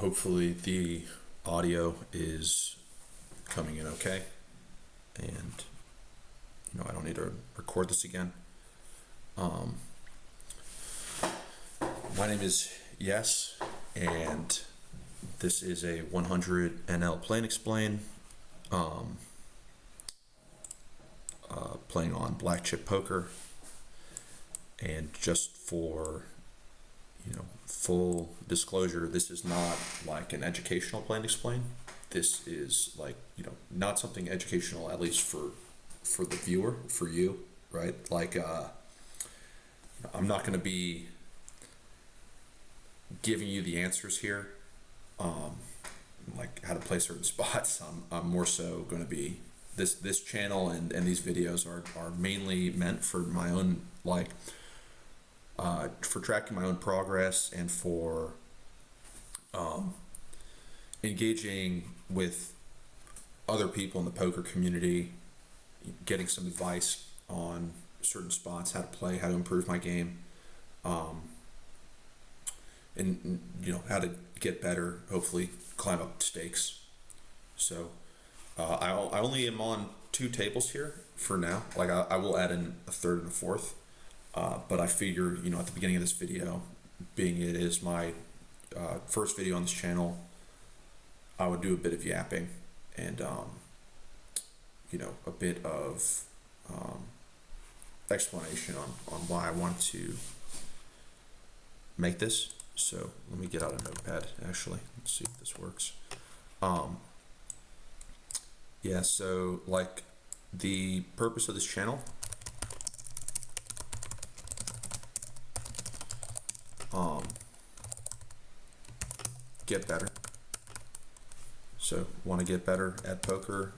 hopefully the audio is coming in okay, and I don't need to record this again. My name is Yes, and this is a 100 NL Play and Explain, playing on black chip poker. And just for full disclosure, this is not like an educational play and explain. This is like not something educational, at least for the viewer, for you, right? Like I'm not going to be giving you the answers here, like how to play certain spots. I'm more so going to be this channel and these videos are mainly meant for my own, like for tracking my own progress and for engaging with other people in the poker community, getting some advice on certain spots, how to play, how to improve my game, and how to get better, hopefully climb up stakes. So I only am on 2 tables here for now. Like I will add in a third and a fourth, but I figure at the beginning of this video, being it is my first video on this channel, I would do a bit of yapping and a bit of explanation on why I want to make this. So let me get out a notepad, actually. Let's see if this works. Yeah, so like the purpose of this channel, get better. So want to get better at poker.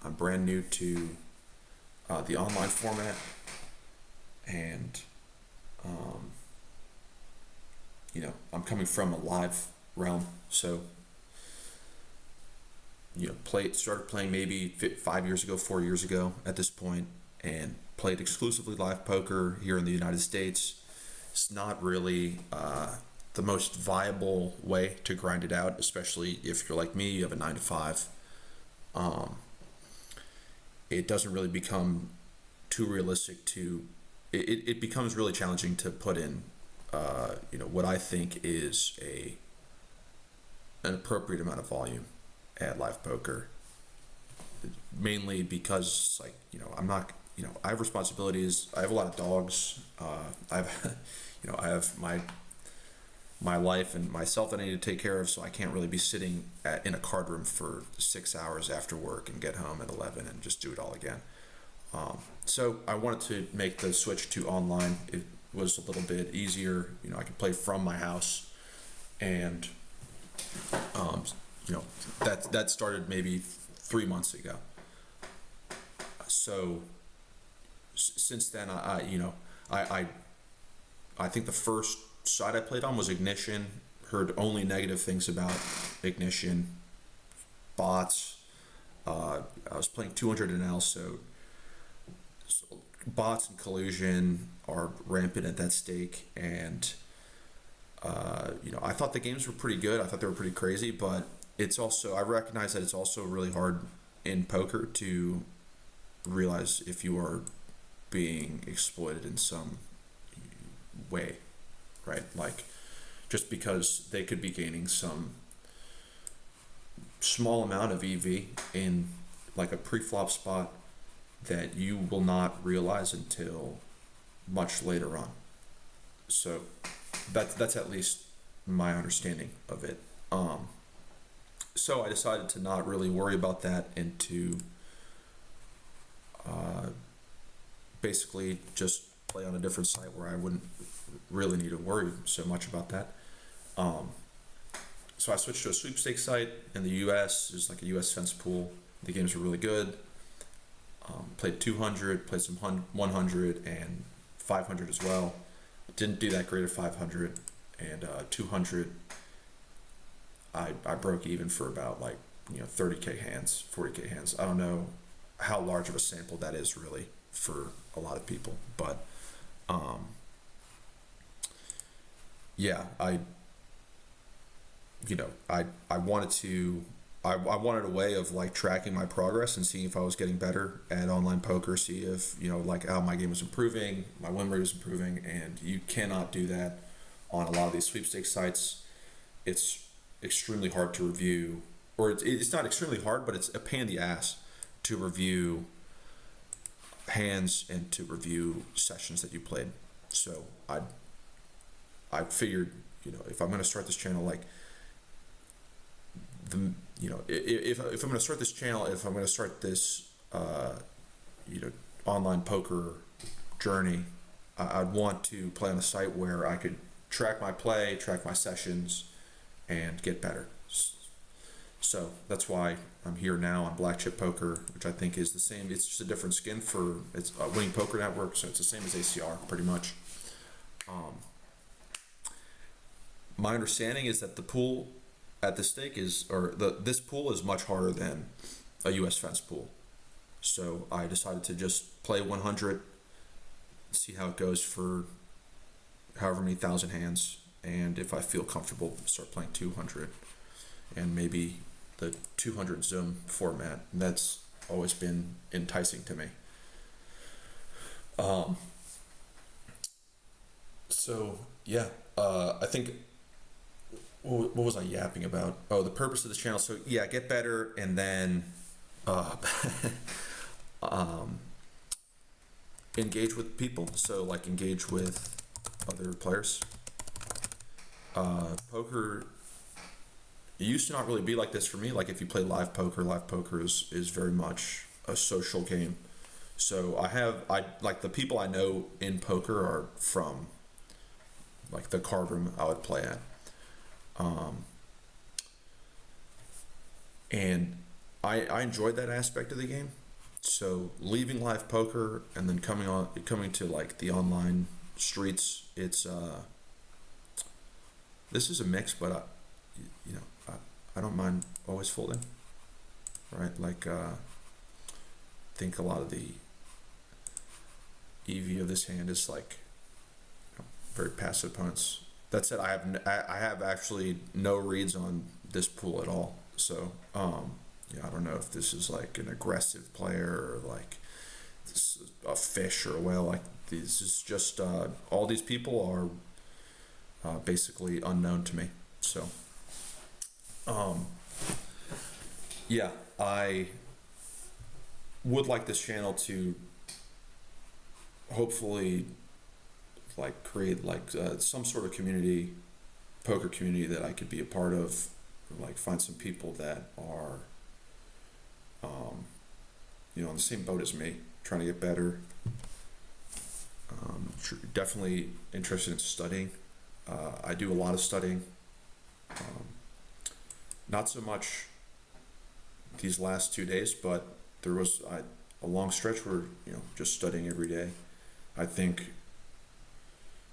I'm brand new to the online format, and I'm coming from a live realm. So started playing maybe 5 years ago, 4 years ago at this point, and played exclusively live poker here in the United States. It's not really the most viable way to grind it out, especially if you're like me, you have a 9 to 5. It doesn't really become too realistic to, it becomes really challenging to put in, what I think is an appropriate amount of volume at live poker. Mainly because I'm not, I have responsibilities. I have a lot of dogs. I have my life and myself that I need to take care of, so I can't really be sitting in a card room for 6 hours after work and get home at 11 and just do it all again. So I wanted to make the switch to online. It was a little bit easier. I could play from my house, and that started maybe 3 months ago. So since then, I think the first site I played on was Ignition. Heard only negative things about Ignition, bots. I was playing 200 NL, so bots and collusion are rampant at that stake, and I thought the games were pretty good. I thought they were pretty crazy, but it's also, I recognize that it's also really hard in poker to realize if you are being exploited in some way, right? Like, just because they could be gaining some small amount of EV in like a pre-flop spot that you will not realize until much later on. So that's at least my understanding of it. So I decided to not really worry about that and to basically just play on a different site where I wouldn't really need to worry so much about that. So I switched to a sweepstakes site in the US. There's like a US fence pool. The games were really good. Played 200, played some 100 and 500 as well. Didn't do that great at 500, and 200 I broke even for about 30k hands, 40k hands. I don't know how large of a sample that is really for a lot of people, but yeah, I wanted to I wanted a way of like tracking my progress and seeing if I was getting better at online poker, see if like how my game was improving, my win rate was improving, and you cannot do that on a lot of these sweepstakes sites. It's extremely hard to review, or it's not extremely hard, but it's a pain in the ass to review hands and to review sessions that you played. So I figured, if I'm going to start this channel, like the if I'm going to start this channel, if I'm going to start this you know online poker journey, I'd want to play on a site where I could track my play, track my sessions, and get better. So that's why I'm here now on Black Chip Poker, which I think is the same. It's just a different skin for it's a Winning Poker Network, so it's the same as ACR pretty much. My understanding is that the pool at the stake is, or this pool is much harder than a U.S. fence pool. So I decided to just play 100, see how it goes for however many thousand hands, and if I feel comfortable, start playing 200, and maybe the 200 Zoom format. And that's always been enticing to me. So yeah, I think what was I yapping about? Oh, the purpose of this channel. So yeah, get better, and then um, engage with people. So like engage with other players. Poker it used to not really be like this for me. Like if you play live poker is very much a social game. So I like the people I know in poker are from like the card room I would play at. And I enjoyed that aspect of the game. So leaving live poker and then coming to like the online streets, it's this is a mix, but I don't mind always folding, right? Like I think a lot of the EV of this hand is like very passive opponents. That said, I have actually no reads on this pool at all. So I don't know if this is like an aggressive player or like this is a fish or a whale. Like this is just all these people are basically unknown to me. So yeah, I would like this channel to hopefully like create like some sort of poker community that I could be a part of, or like find some people that are on the same boat as me, trying to get better. Definitely interested in studying. I do a lot of studying. Not so much these last 2 days, but there was a long stretch where just studying every day. I think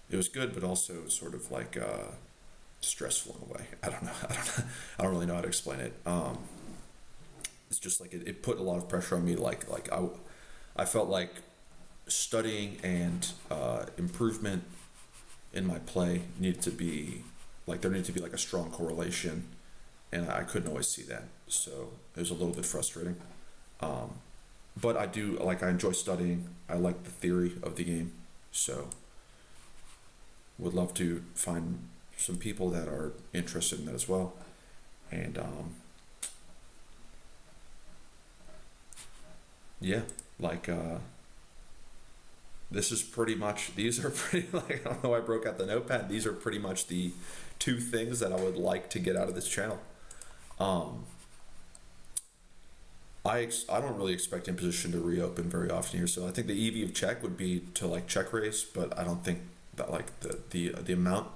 it was good, but also sort of like stressful in a way. I don't know. I don't really know how to explain it. It's just like it put a lot of pressure on me. Like I felt like studying and improvement in my play needed to be like there needed to be like a strong correlation, and I couldn't always see that. So it was a little bit frustrating. But I enjoy studying. I like the theory of the game. So would love to find some people that are interested in that as well. And yeah, like this is pretty much, these are pretty, like, I don't know why I broke out the notepad. These are pretty much the two things that I would like to get out of this channel. I don't really expect imposition to reopen very often here, so I think the EV of check would be to like check raise, but I don't think that like the amount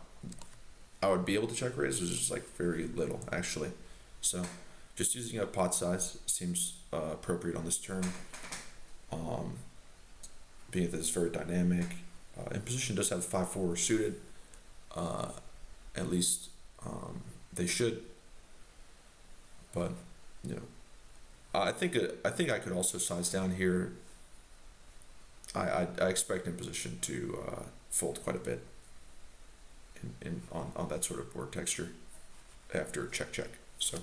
I would be able to check raise is just like very little actually. So just using a pot size seems appropriate on this turn. Being that it's very dynamic, imposition does have 5-4 suited. At least they should, but I think I could also size down here. I expect imposition to fold quite a bit on that sort of board texture. after check check. So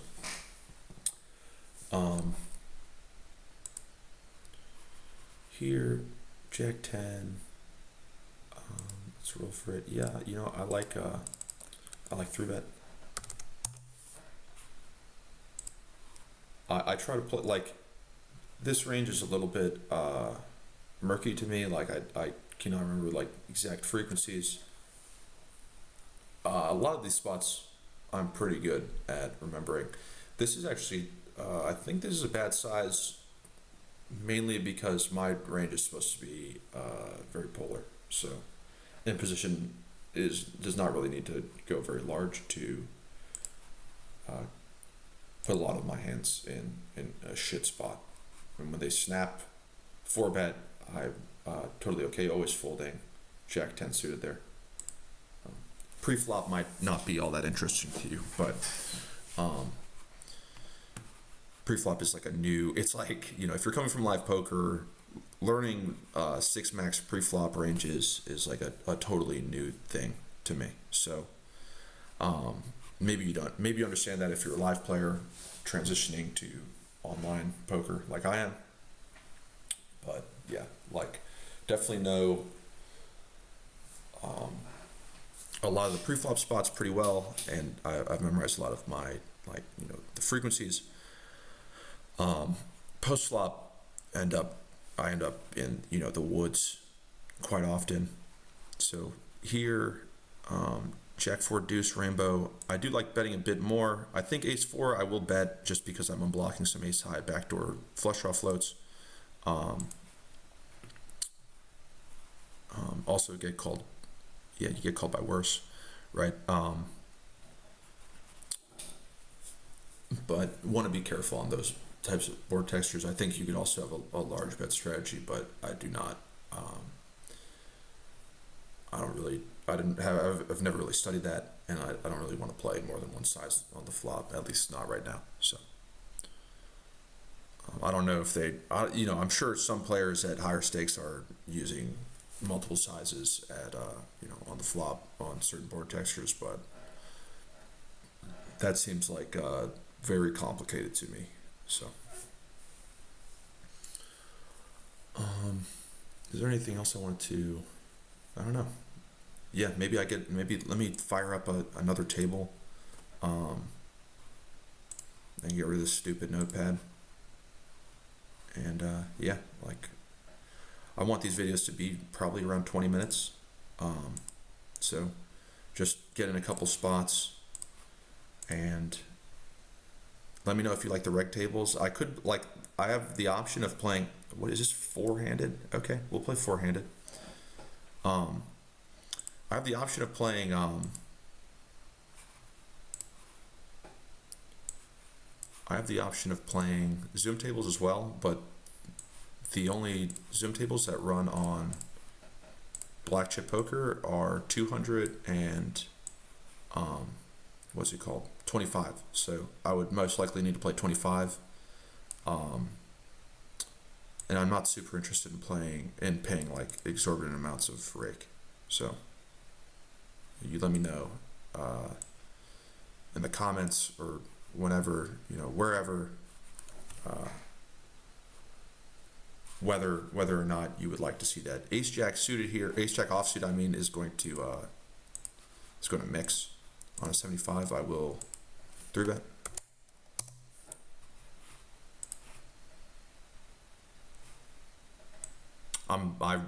um, here, Jack 10. Let's roll for it. Yeah, you know, I like 3-bet. I try to play like this range is a little bit murky to me. Like I cannot remember like exact frequencies. A lot of these spots I'm pretty good at remembering. This is actually I think this is a bad size, mainly because my range is supposed to be very polar. So in position does not really need to go very large to put a lot of my hands in a shit spot. And when they snap 4-bet, I'm totally okay, always folding Jack 10 suited there. Pre-flop might not be all that interesting to you, but pre-flop is like a new, it's like, you know, if you're coming from live poker, learning 6-max pre-flop ranges is like a totally new thing to me. So maybe you understand that if you're a live player transitioning to online poker like I am. But yeah, like definitely know a lot of the pre-flop spots pretty well, and I've memorized a lot of my, like, you know, the frequencies. Post-flop I end up in, you know, the woods quite often. So here, Jack 4 deuce rainbow, I do like betting a bit more. I think ace 4 I will bet just because I'm unblocking some ace high backdoor flush draw floats. Also get called, yeah, you get called by worse, right? But want to be careful on those types of board textures. I think you could also have a large bet strategy, but I do not. I've never really studied that, and I don't really want to play more than one size on the flop, at least not right now. So I don't know if you know, I'm sure some players at higher stakes are using multiple sizes at, you know, on the flop on certain board textures, but that seems like very complicated to me. So, is there anything else I wanted to? I don't know. Yeah, maybe let me fire up another table, and get rid of this stupid notepad. And yeah, like I want these videos to be probably around 20 minutes. So just get in a couple spots and let me know if you like the reg tables. I have the option of playing, what is this, 4-handed? Okay, we'll play 4-handed. I have the option of playing Zoom tables as well, but the only Zoom tables that run on black chip poker are 200 and what's it called, 25. So I would most likely need to play 25. And I'm not super interested in paying like exorbitant amounts of rake. So you let me know in the comments or whenever, you know, wherever, whether or not you would like to see that. Ace Jack suited here, Ace Jack offsuit, I mean, is going to mix on a 75. I will 3-bet. I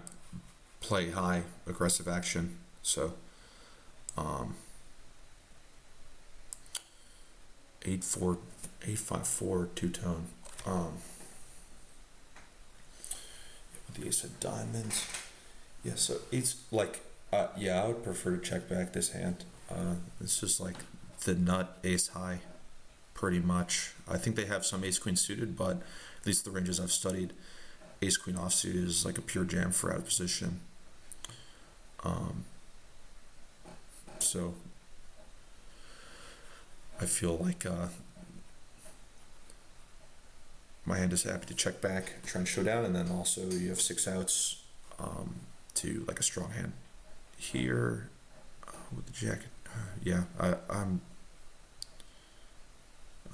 play high aggressive action, so 8-4, 8-5-4 two-tone. The ace of diamonds. Yeah, so it's like, yeah, I would prefer to check back this hand. It's just like the nut ace high, pretty much. I think they have some ace queen suited, but at least the ranges I've studied, ace queen offsuit is like a pure jam for out of position. So I feel like my hand is happy to check back, try and show down, and then also you have 6 outs to like a strong hand. Here with the jack, yeah, I'm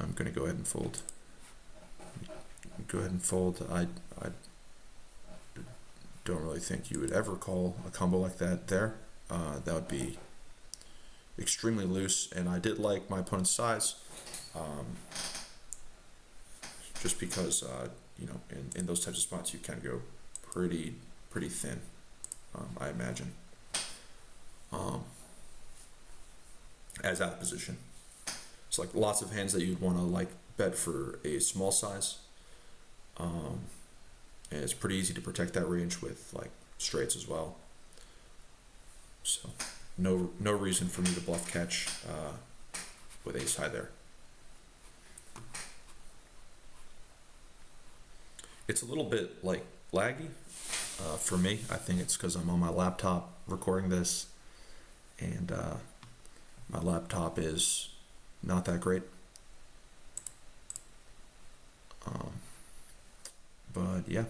I'm gonna go ahead and fold. Go ahead and fold. I don't really think you would ever call a combo like that there. That would be extremely loose, and I did like my opponent's size, just because in those types of spots you can go pretty thin, I imagine, as out of position. It's like lots of hands that you'd want to like bet for a small size, and it's pretty easy to protect that range with like straights as well. So no reason for me to bluff catch with ace high there. It's a little bit like laggy for me. I think it's because I'm on my laptop recording this, and my laptop is not that great. But yeah.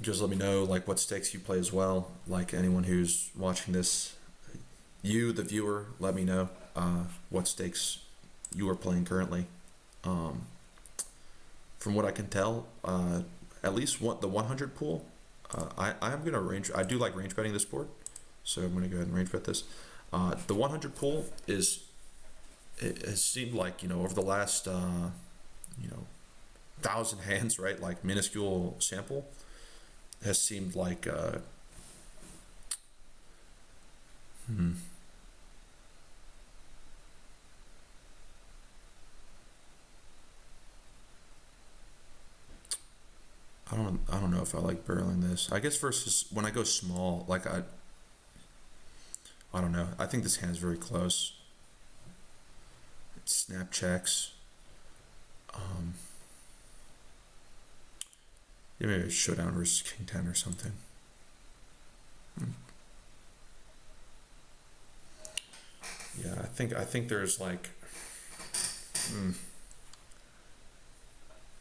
Just let me know like what stakes you play as well. Like anyone who's watching this, you the viewer, let me know what stakes you are playing currently. From what I can tell, at least the 100 pool, I'm gonna range. I do like range betting this board, so I'm gonna go ahead and range bet this. The 100 pool it has seemed like over the last 1,000 hands, right? Like minuscule sample has seemed like I don't know if I like barreling this. I guess versus when I go small, like I don't know. I think this hand is very close. It snap checks. Yeah, maybe a showdown versus king 10 or something. Yeah, I think there's like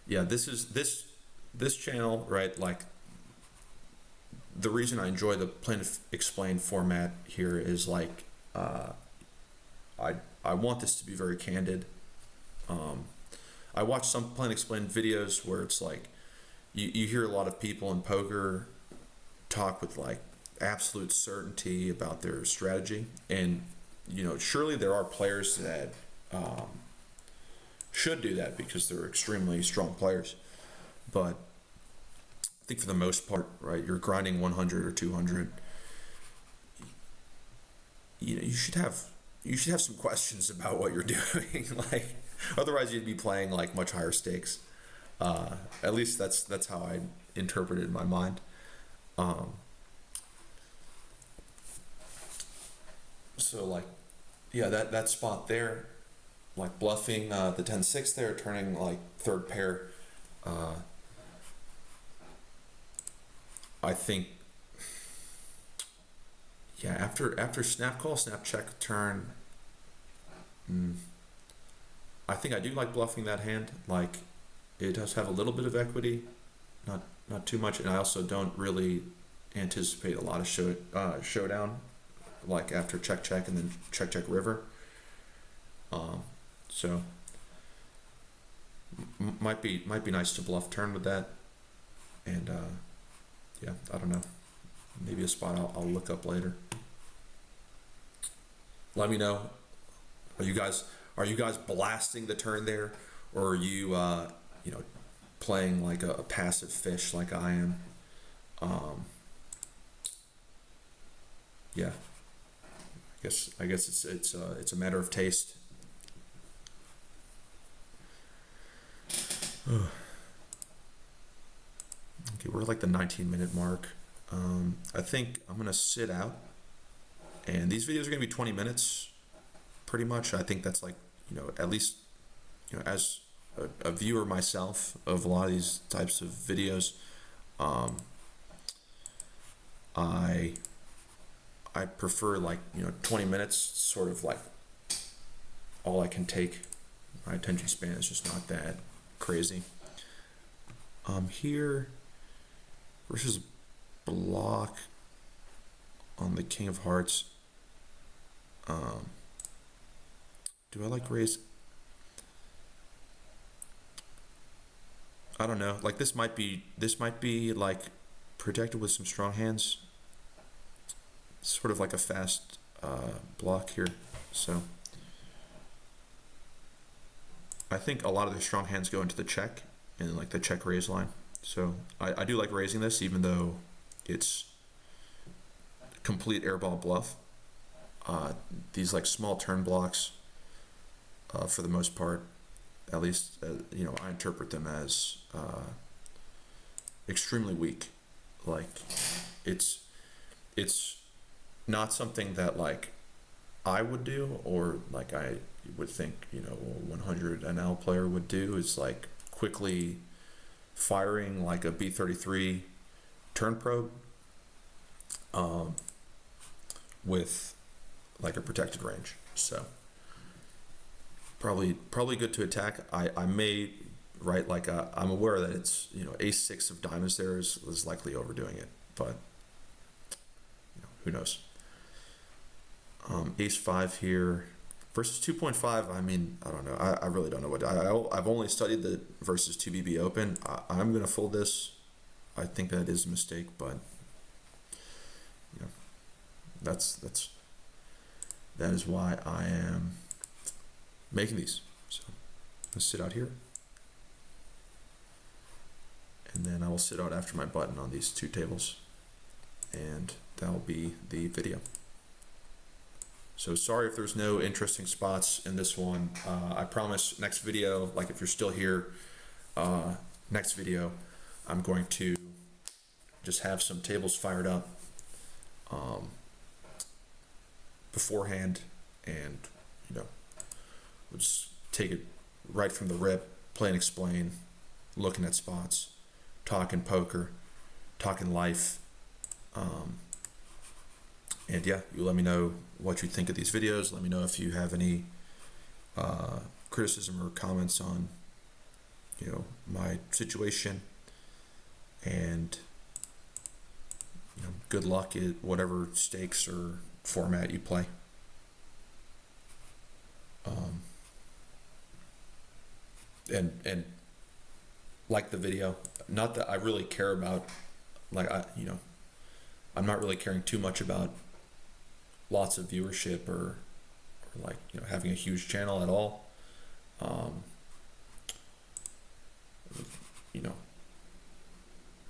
yeah, this channel, right? Like the reason I enjoy the plain explain format here is like I want this to be very candid. I watch some plain explain videos where it's like you hear a lot of people in poker talk with like absolute certainty about their strategy, and surely there are players that should do that because they're extremely strong players, but I think for the most part, right, you're grinding 100 or 200. You should have some questions about what you're doing. Like, otherwise you'd be playing like much higher stakes. At least that's how I interpret it in my mind. So like, yeah, that spot there, like bluffing the 10-6 there, turning like third pair. I think, yeah, after snap call, snap check, turn. I think I do like bluffing that hand. Like, it does have a little bit of equity, not too much, and I also don't really anticipate a lot of showdown, like after check check and then check check river. So might be nice to bluff turn with that, and yeah, I don't know. Maybe a spot I'll look up later. Let me know. Are you guys blasting the turn there, or are you playing like a passive fish like I am? Yeah. I guess it's a matter of taste. Okay, we're at like the 19-minute mark. I think I'm gonna sit out, and these videos are gonna be 20 minutes, pretty much. I think that's like at least as a viewer myself of a lot of these types of videos, I prefer like 20 minutes, sort of like all I can take. My attention span is just not that crazy. Here versus block on the King of Hearts. Do I like raise? I don't know. Like this might be like protected with some strong hands. Sort of like a fast block here. So I think a lot of their strong hands go into the check and like the check raise line. So I do like raising this, even though it's complete airball bluff. These like small turn blocks, for the most part, at least I interpret them as extremely weak. Like it's it's not something that like I would do, or like I would think a 100 NL player would do, is like quickly firing like a B33 turn probe with like a protected range. So probably good to attack. I may, right, like I'm aware that it's ace six of diamonds there is likely overdoing it, but who knows. Ace five here versus 2.5. I mean, I don't know. I really don't know what I've only studied the versus 2BB Open. I'm gonna fold this. I think that is a mistake, but that is why I am making these. So let's sit out here, and then I will sit out after my button on these two tables, and that will be the video. So sorry if there's no interesting spots in this one. I promise next video, like if you're still here, next video, I'm going to just have some tables fired up beforehand, and we'll just take it right from the rip, play and explain, looking at spots, talking poker, talking life. And yeah, you let me know what you think of these videos. Let me know if you have any criticism or comments on my situation, and good luck at whatever stakes or format you play. And like the video, not that I really care about, like I'm not really caring too much about lots of viewership or like having a huge channel at all.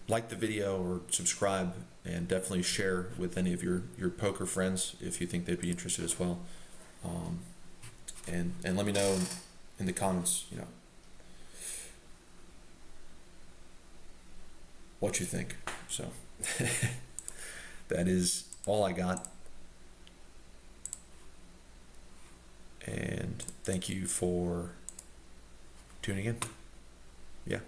Like the video or subscribe, and definitely share with any of your poker friends if you think they'd be interested as well. And let me know in the comments what you think. So that is all I got. And thank you for tuning in. Yeah.